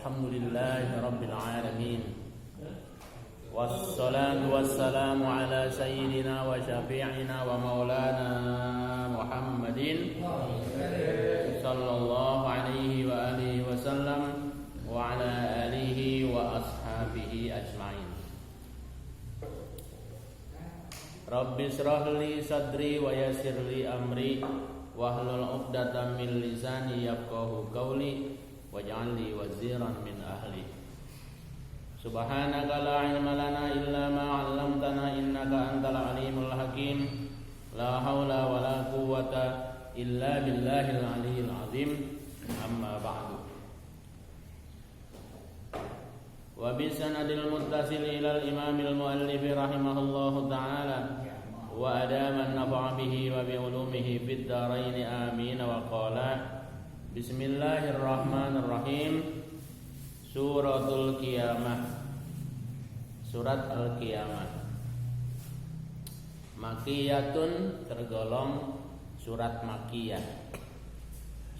Alhamdulillahi Rabbil Alamin. Wassalatu wassalamu ala sayyidina wa syafi'ina wa maulana Muhammadin sallallahu alaihi wa alihi wa sallam wa ala alihi wa ashabihi ajma'in. Rabbi shrah li sadri wa yassir li amri wahlul 'uqdatam min lisani yafqahu qawli waj'al li waziran min ahli. Subhanaka la ilma lana illa ma 'allamtana innaka antal alimul hakim. La haula wala quwwata illa billahil aliyyil azim. Amma ba'du. Wa bi sanadil muttasil ila al-imamil muallif rahimahullahu ta'ala wa adama an-nafa'a bihi wa bi ulumihi fid dharain amin. Wa qala bismillahirrahmanirrahim. Suratul Qiyamah. Surat Al-Qiyamah. Makiyatun tergolong surat makiyah.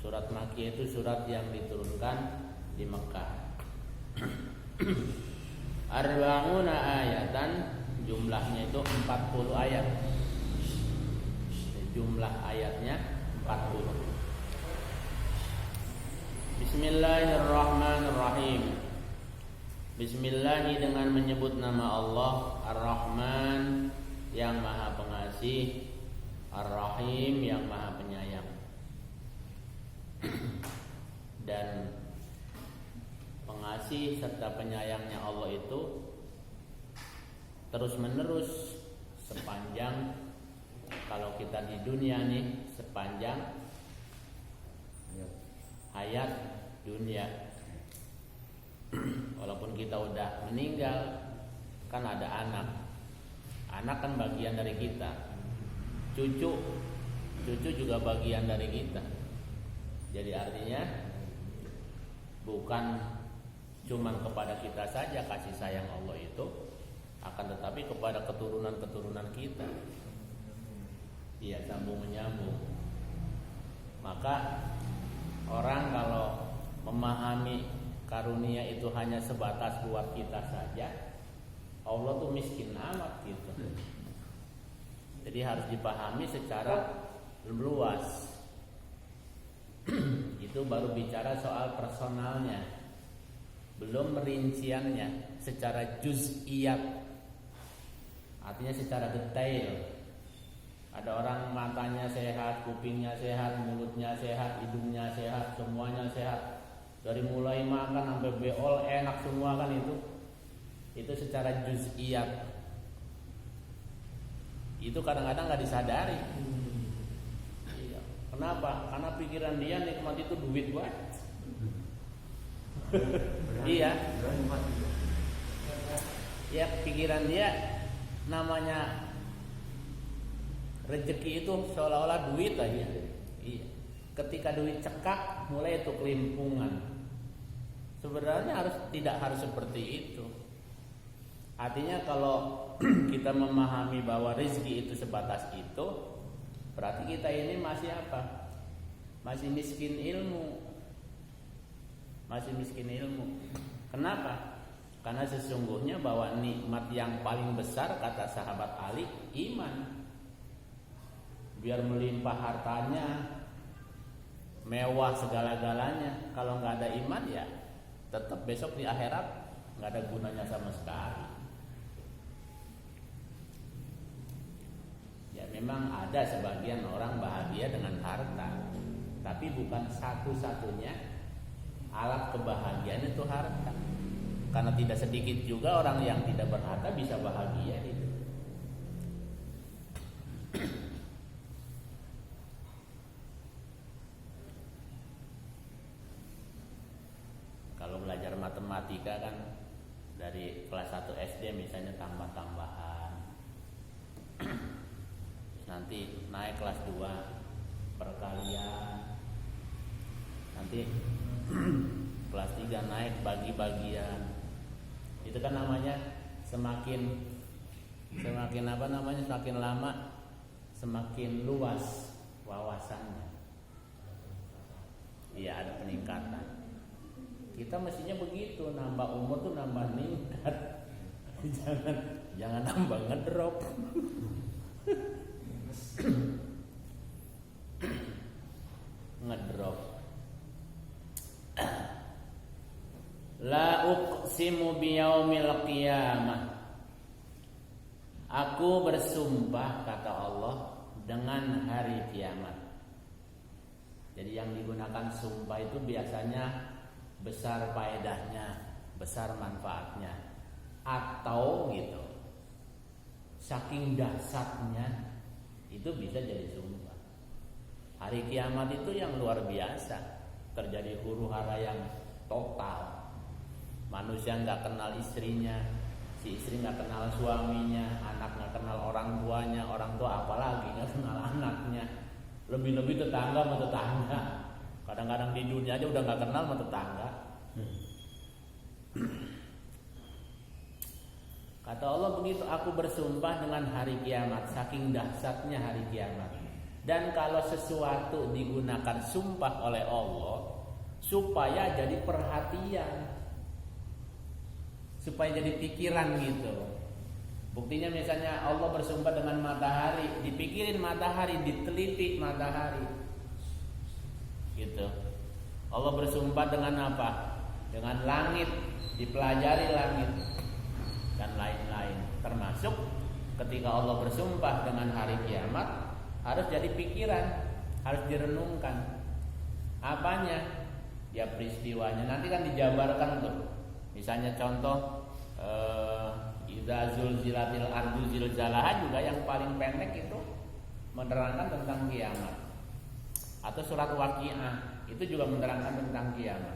Surat makiyah itu surat yang diturunkan di Mekah. Arba'una ayatan, jumlahnya itu 40 ayat. Jumlah ayatnya 40. Bismillahirrahmanirrahim. Bismillahi dengan menyebut nama Allah, Ar-Rahman yang Maha Pengasih, Ar-Rahim yang Maha Penyayang. Dan pengasih serta penyayangnya Allah itu terus menerus sepanjang, kalau kita di dunia nih, sepanjang hayat dunia. Walaupun kita udah meninggal, kan ada anak. Anak kan bagian dari kita. Cucu juga bagian dari kita. Jadi artinya bukan cuman kepada kita saja kasih sayang Allah itu, akan tetapi kepada keturunan-keturunan kita. Iya, sambung menyambung. Maka orang kalau memahami karunia itu hanya sebatas buat kita saja, Allah tuh miskin amat gitu. Jadi harus dipahami secara luas. Itu baru bicara soal personalnya, belum rinciannya secara juz'iyat. Artinya secara detail. Ada orang matanya sehat, kupingnya sehat, mulutnya sehat, hidungnya sehat, semuanya sehat. Dari mulai makan sampai beol enak semua kan itu. Itu secara juz'iyat. Itu kadang-kadang gak disadari. Iya. Kenapa? Karena pikiran dia nikmat itu duit banget. Iya. Ya, pikiran dia namanya rezeki itu seolah-olah duit aja. Iya. Ketika duit cekak, mulai itu kelimpungan. Sebenarnya tidak harus seperti itu. Artinya kalau kita memahami bahwa rezeki itu sebatas itu, berarti kita ini masih apa? Masih miskin ilmu. Masih miskin ilmu. Kenapa? Karena sesungguhnya bahwa nikmat yang paling besar, kata sahabat Ali, iman. Biar melimpah hartanya, mewah segala-galanya, kalau nggak ada iman ya tetap besok di akhirat nggak ada gunanya sama sekali. Ya memang ada sebagian orang bahagia dengan harta, tapi bukan satu-satunya alat kebahagiaan itu harta. Karena tidak sedikit juga orang yang tidak berharta bisa bahagia gitu. Kalau belajar matematika kan dari kelas 1 SD misalnya tambah-tambahan. Nanti naik kelas 2 perkalian. Nanti kelas 3 naik bagi-bagian. Itu kan namanya semakin semakin lama semakin luas wawasannya. Iya, ada peningkatan. Kita mestinya begitu, nambah umur tuh nambah meningkat. Jangan nambah ngedrop. Ngedrop. La uqsimu biyaumil qiyamah. Aku bersumpah, kata Allah, dengan hari kiamat. Jadi yang digunakan sumpah itu biasanya besar faedahnya, besar manfaatnya, atau gitu saking dahsyatnya itu bisa jadi sumpah. Hari kiamat itu yang luar biasa, terjadi huru hara yang total. Manusia nggak kenal istrinya, si istri nggak kenal suaminya, anak nggak kenal orang tuanya, orang tua apalagi nggak kenal anaknya, lebih-lebih tetangga sama tetangga. Kadang-kadang di dunia aja udah nggak kenal sama tetangga. Kata Allah begitu, aku bersumpah dengan hari kiamat, saking dahsyatnya hari kiamat. Dan kalau sesuatu digunakan sumpah oleh Allah supaya jadi perhatian, supaya jadi pikiran gitu. Buktinya misalnya Allah bersumpah dengan matahari, dipikirin matahari, diteliti matahari. Gitu. Allah bersumpah dengan apa? Dengan langit, dipelajari langit dan lain-lain. Termasuk ketika Allah bersumpah dengan hari kiamat, harus jadi pikiran, harus direnungkan. Apanya? Ya peristiwanya. Nanti kan dijabarkan tuh. Misalnya contoh idza zulzilatil ardu zilzalaha juga yang paling pendek itu menerangkan tentang kiamat. Atau surat Waqiah itu juga menerangkan tentang kiamat.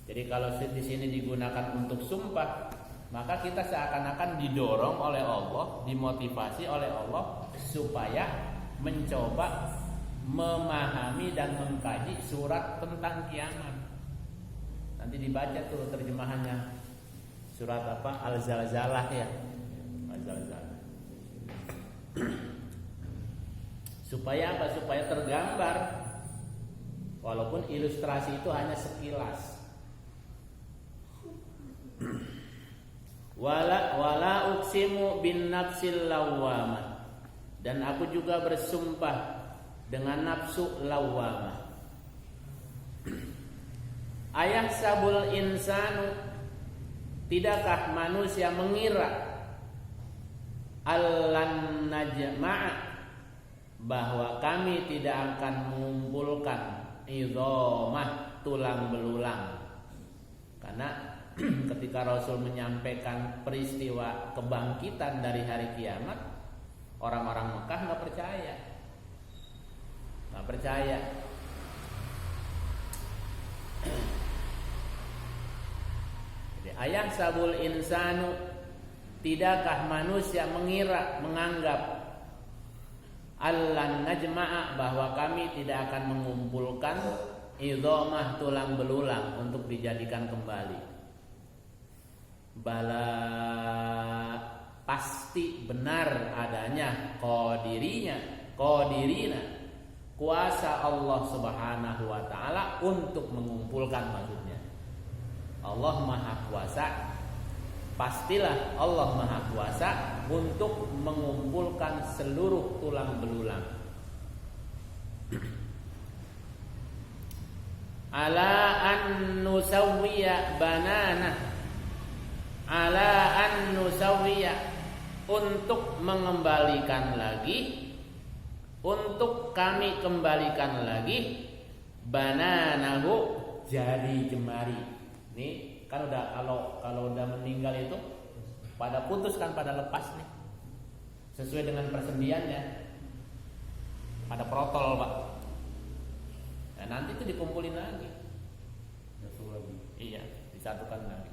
Jadi kalau di sini digunakan untuk sumpah, maka kita seakan-akan didorong oleh Allah, dimotivasi oleh Allah supaya mencoba memahami dan mengkaji surat tentang kiamat. Nanti dibaca tuh terjemahannya. Surat apa? Al-Zalzalah ya. Al-Zalzalah. Supaya apa? Supaya tergambar. Walaupun ilustrasi itu hanya sekilas. Wala uqsimu bin nafsil lawwamah. Dan aku juga bersumpah dengan nafsu lawwamah. Ayahsabul insanu, tidakkah manusia mengira allan najma'a, bahwa kami tidak akan mengumpulkan idhamah, tulang belulang. Karena ketika Rasul menyampaikan peristiwa kebangkitan dari hari kiamat, orang-orang Mekah nggak percaya. Jadi ayah sabul insanu, tidakkah manusia menganggap allan najma'a, bahwa kami tidak akan mengumpulkan idhamah, tulang belulang untuk dijadikan kembali. Bala, pasti benar adanya qadirina, kuasa Allah Subhanahu wa taala untuk mengumpulkan, maksudnya Allah Maha Kuasa. Pastilah Allah Maha Kuasa untuk mengumpulkan seluruh tulang belulang. Ala an nusawwiya banana, ala an nusawwiya, untuk mengembalikan lagi, untuk kami kembalikan lagi, bananahu, jari jemari. Ini kan udah, kalau udah meninggal itu pada putus kan, pada lepas nih, sesuai dengan persendiannya, pada protol Pak. Nah, nanti itu dikumpulin lagi. Iya, disatukan lagi.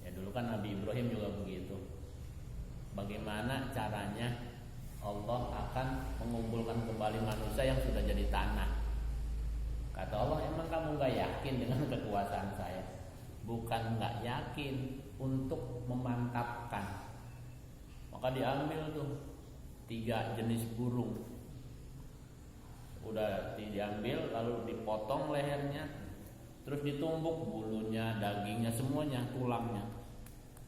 Ya dulu kan Nabi Ibrahim juga begitu. Bagaimana caranya Allah akan mengumpulkan kembali manusia yang sudah jadi tanah? Kata Allah, emang kamu gak yakin dengan kekuasaan saya? Bukan gak yakin, untuk memantapkan. Maka diambil tuh 3 jenis burung, udah diambil lalu dipotong lehernya, terus ditumbuk bulunya, dagingnya, semuanya, tulangnya.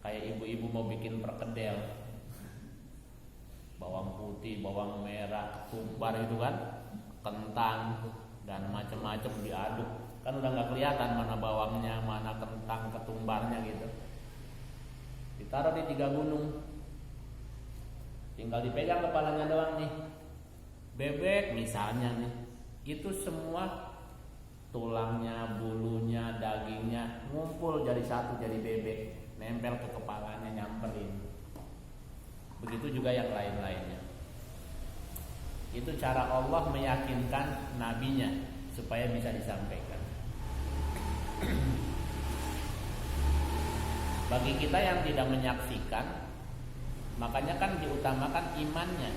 Kayak ibu-ibu mau bikin perkedel, bawang putih, bawang merah, tumbar itu kan, kentang dan macam-macam diaduk. Kan udah nggak kelihatan mana bawangnya, mana kentang, ketumbarnya gitu. Ditaruh di 3 gunung. Tinggal dipegang kepalanya doang nih. Bebek misalnya nih, itu semua tulangnya, bulunya, dagingnya ngumpul jadi satu, jadi bebek, nempel ke kepalanya, nyamperin. Begitu juga yang lain-lainnya. Itu cara Allah meyakinkan nabinya supaya bisa disampaikan. Bagi kita yang tidak menyaksikan, makanya kan diutamakan imannya,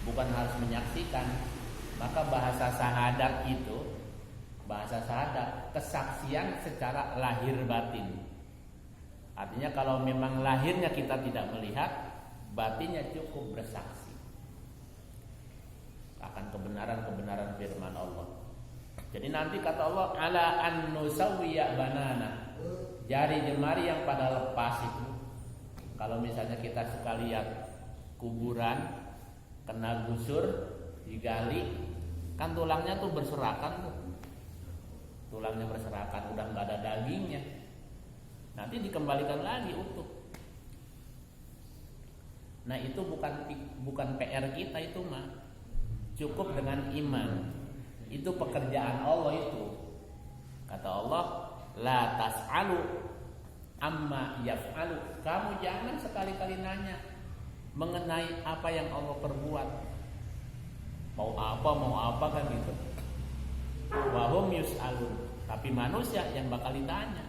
bukan harus menyaksikan. Maka bahasa syahadat itu, bahasa syahadat, kesaksian secara lahir batin. Artinya kalau memang lahirnya kita tidak melihat, batinnya cukup bersaksi akan kebenaran-kebenaran firman Allah. Jadi nanti kata Allah, ala an nusawwiya banana, jari jemari yang pada lepas itu. Kalau misalnya kita suka lihat kuburan kena gusur, digali, kan tulangnya tuh berserakan tuh. Tulangnya berserakan, udah nggak ada dagingnya. Nanti dikembalikan lagi utuh. Nah itu bukan PR kita itu mah. Cukup dengan iman. Itu pekerjaan Allah itu. Kata Allah, la tas'alu amma yaf'alu. Kamu jangan sekali-kali nanya mengenai apa yang Allah perbuat. Mau apa kan gitu. Wa hum yus'alun. Tapi manusia yang bakal ditanya.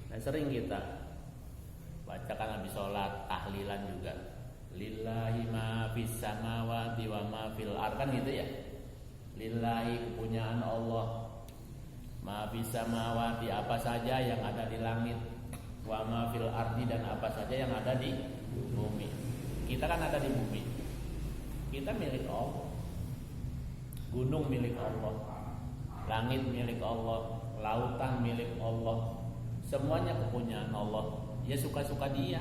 Nah, sering kita bacakan habis sholat, tahlilan juga. Lillahi ma fis samawati wa ma fil ardh, kan gitu ya. Lillahi, kepunyaan Allah. Ma fis samawati, apa saja yang ada di langit, wa ma fil ardi, dan apa saja yang ada di bumi. Kita kan ada di bumi. Kita milik Allah. Gunung milik Allah. Langit milik Allah, lautan milik Allah. Semuanya kepunyaan Allah. Ya suka-suka dia.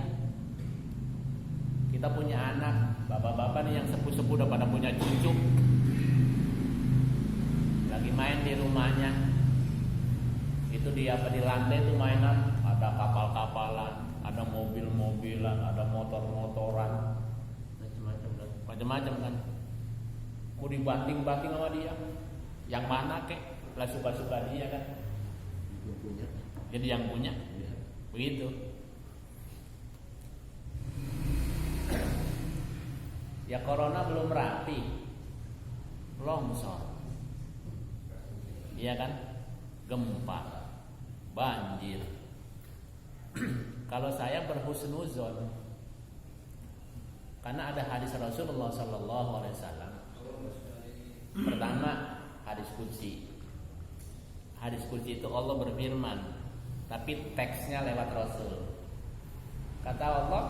Kita punya anak, bapak-bapak nih yang sepuh-sepuh udah pada punya cucu, lagi main di rumahnya. Itu di lantai itu mainan, ada kapal-kapalan, ada mobil-mobilan, ada motor-motoran, macam-macam kan. Mau dibanting-banting sama dia, yang mana kek? Lah suka-suka dia kan. Jadi yang punya, begitu. Ya corona belum rapi, longsor, iya kan, gempa, banjir. Kalau saya berhusnuzon, karena ada hadis Rasulullah SAW. Pertama, hadis qudsi. Hadis qudsi itu Allah berfirman, tapi teksnya lewat Rasul. Kata Allah,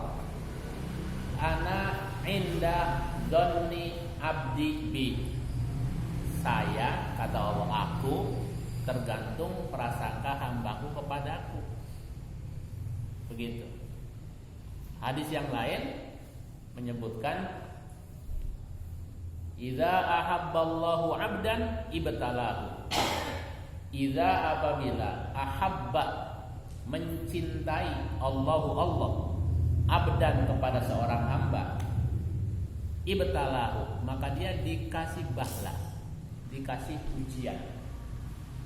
ana inda dzanni abdi bi. Saya, kata Allah, aku tergantung prasangka hambaku kepadaku. Begitu. Hadis yang lain menyebutkan, idza ahabballahu 'abdan ibtalahu. Idza, apabila, ahabba, mencintai Allah abdan, kepada seorang hamba, ibtalahu, maka dia dikasih bahla, dikasih ujian,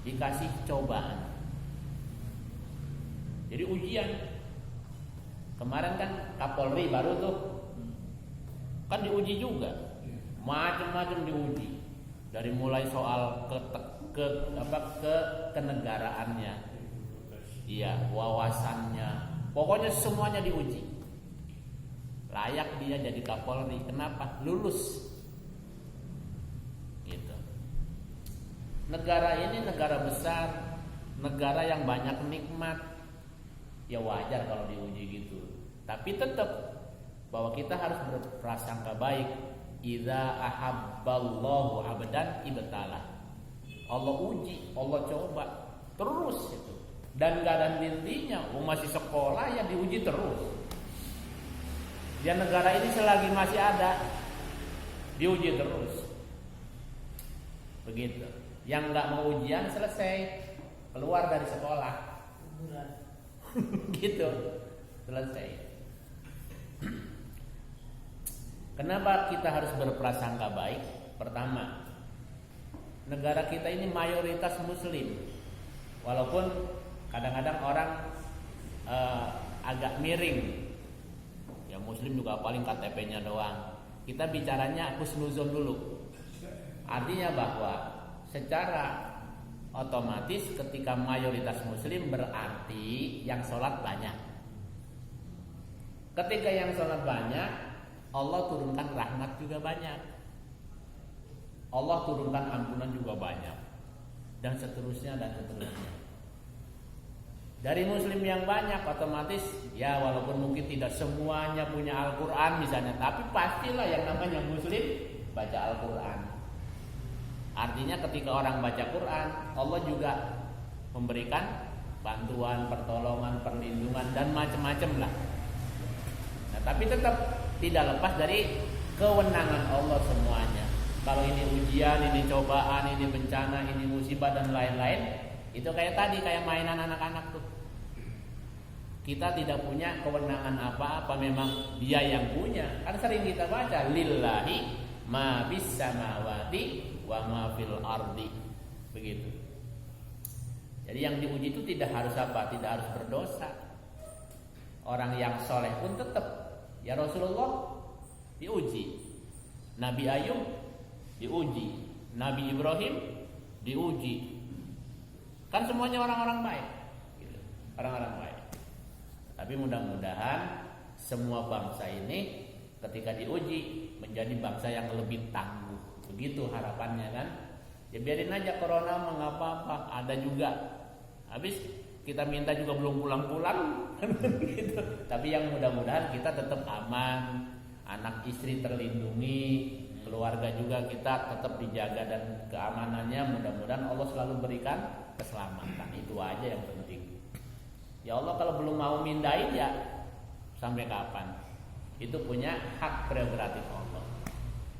dikasih cobaan. Jadi ujian. Kemarin kan Kapolri baru tuh, kan diuji juga, macam-macam diuji, dari mulai soal kenegaraannya, iya, wawasannya, pokoknya semuanya diuji. Layak dia jadi Kapolri. Kenapa? Lulus. Gitu. Negara ini negara besar, negara yang banyak nikmat. Ya wajar kalau diuji gitu. Tapi tetap bahwa kita harus berprasangka baik. Idza ahabballahu 'abdan ibtalah. Allah uji, Allah coba terus itu. Dan gak ada hentinya. Masih sekolah ya diuji terus. Di negara ini selagi masih ada diuji terus. Begitu. Yang gak mau ujian selesai, keluar dari sekolah. Gitu. Selesai. Kenapa kita harus berprasangka baik? Pertama, negara kita ini mayoritas muslim. Walaupun kadang-kadang orang agak miring. Ya muslim juga paling KTP-nya doang. Kita bicaranya husnuzon dulu. Artinya bahwa secara otomatis ketika mayoritas muslim berarti yang sholat banyak. Ketika yang sholat banyak, Allah turunkan rahmat juga banyak. Allah turunkan ampunan juga banyak. Dan seterusnya dan seterusnya. Dari muslim yang banyak otomatis ya walaupun mungkin tidak semuanya punya Al-Quran misalnya, tapi pastilah yang namanya muslim baca Al-Quran. Artinya ketika orang baca Quran, Allah juga memberikan bantuan, pertolongan, perlindungan dan macam-macam lah. Nah, tapi tetap tidak lepas dari kewenangan Allah semuanya. Kalau ini ujian, ini cobaan, ini bencana, ini musibah dan lain-lain, itu kayak tadi, kayak mainan anak-anak tuh. Kita tidak punya kewenangan apa-apa, memang Dia yang punya. Kan sering kita baca lillahi ma bis samawati wa ma fil ardi. Begitu. Jadi yang diuji itu tidak harus apa? Tidak harus berdosa. Orang yang soleh pun tetap. Ya Rasulullah diuji, Nabi Ayub diuji, Nabi Ibrahim diuji. Kan semuanya orang-orang baik, gitu. Orang-orang baik. Tapi mudah-mudahan semua bangsa ini ketika diuji menjadi bangsa yang lebih tangguh. Begitu harapannya kan. Ya biarin aja corona mengapa-apa, ada juga. Habis kita minta juga belum pulang-pulang gitu. Tapi yang mudah-mudahan kita tetap aman, anak istri terlindungi, keluarga juga kita tetap dijaga dan keamanannya mudah-mudahan Allah selalu berikan keselamatan. Itu aja yang penting. Ya Allah kalau belum mau mindahin ya sampai kapan? Itu punya hak prerogatif Allah.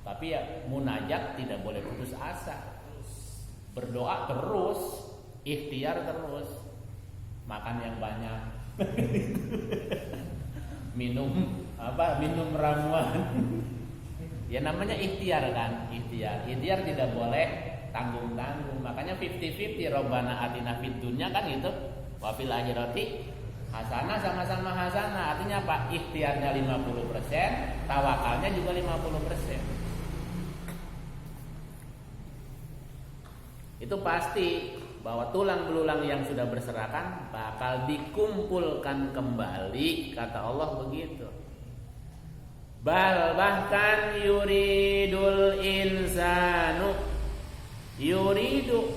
Tapi ya munajat tidak boleh putus asa. Berdoa terus, ikhtiar terus. Makan yang banyak. minum ramuan. Ya namanya ikhtiar kan, ikhtiar tidak boleh tanggung-tanggung. Makanya 50-50 Rabbana atina fid dunya kan gitu. Wa fil akhirati hasanah, sama-sama hasanah. Artinya apa? Ikhtiarnya 50%, tawakalnya juga 50%. Itu pasti bahwa tulang belulang yang sudah berserakan bakal dikumpulkan kembali, kata Allah begitu. Bahkan yuridul insanu yuridu